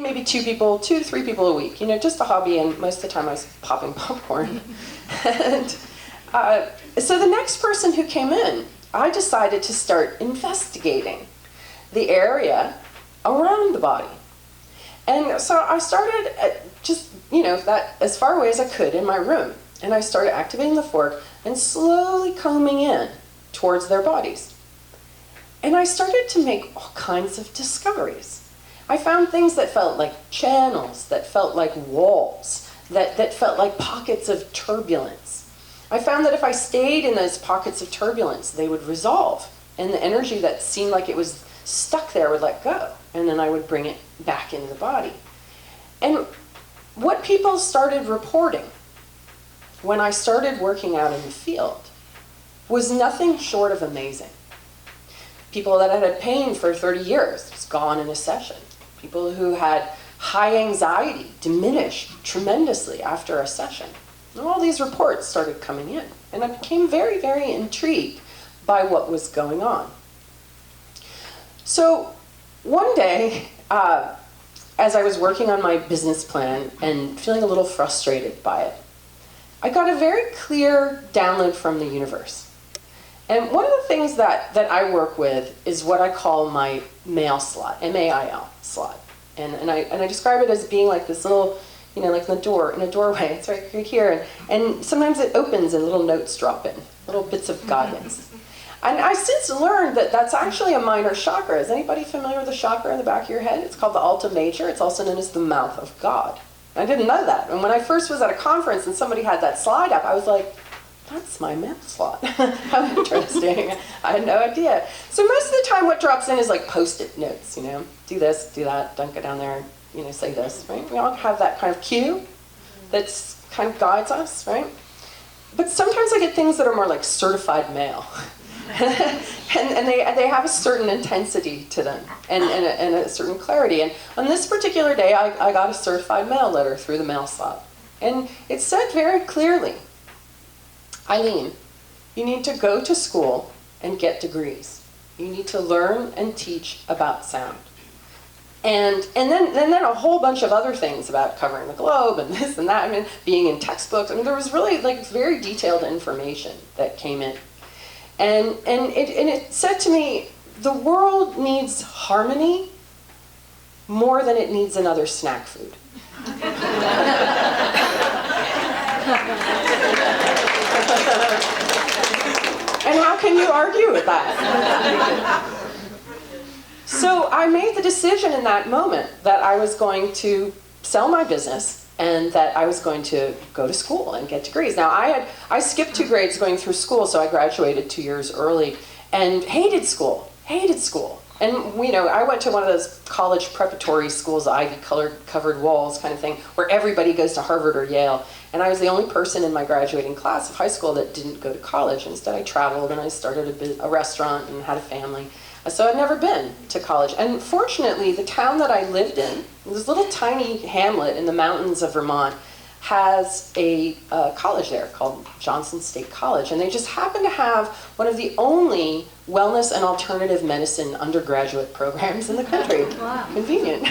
maybe 2 to 3 people a week, just a hobby, and most of the time I was popping popcorn. And so the next person who came in, I decided to start investigating the area around the body. And so I started just, that as far away as I could in my room. And I started activating the fork and slowly combing in towards their bodies. And I started to make all kinds of discoveries. I found things that felt like channels, that felt like walls, that felt like pockets of turbulence. I found that if I stayed in those pockets of turbulence, they would resolve. And the energy that seemed like it was stuck there would let go. And then I would bring it back into the body. And what people started reporting when I started working out in the field was nothing short of amazing. People that had had pain for 30 years was gone in a session. People who had high anxiety diminished tremendously after a session. And all these reports started coming in. And I became very, very intrigued by what was going on. So one day, as I was working on my business plan and feeling a little frustrated by it, I got a very clear download from the universe. And one of the things that I work with is what I call my mail slot, M-A-I-L slot. And I describe it as being like this little, like in a doorway. It's right here. And sometimes it opens and little notes drop in, little bits of guidance. And I since learned that that's actually a minor chakra. Is anybody familiar with the chakra in the back of your head? It's called the Alta Major. It's also known as the mouth of God. I didn't know that. And when I first was at a conference and somebody had that slide up, I was like, that's my mail slot. How interesting. I had no idea. So most of the time what drops in is like Post-it notes, do this, do that, don't go down there, say this, right? We all have that kind of cue that kind of guides us, right? But sometimes I get things that are more like certified mail. and they have a certain intensity to them and a certain clarity. And on this particular day, I got a certified mail letter through the mail slot. And it said very clearly, Eileen, you need to go to school and get degrees. You need to learn and teach about sound. And then a whole bunch of other things about covering the globe and this and that, being in textbooks. There was really very detailed information that came in. And it said to me, the world needs harmony more than it needs another snack food. And how can you argue with that? So I made the decision in that moment that I was going to sell my business and that I was going to go to school and get degrees. Now I skipped 2 grades going through school, so I graduated 2 years early and hated school. And I went to one of those college preparatory schools, ivy covered walls kind of thing, where everybody goes to Harvard or Yale. And I was the only person in my graduating class of high school that didn't go to college. Instead, I traveled and I started a restaurant and had a family. So I'd never been to college. And fortunately, the town that I lived in, this little tiny hamlet in the mountains of Vermont, has a college there called Johnson State College. And they just happen to have one of the only wellness and alternative medicine undergraduate programs in the country. Wow. Convenient.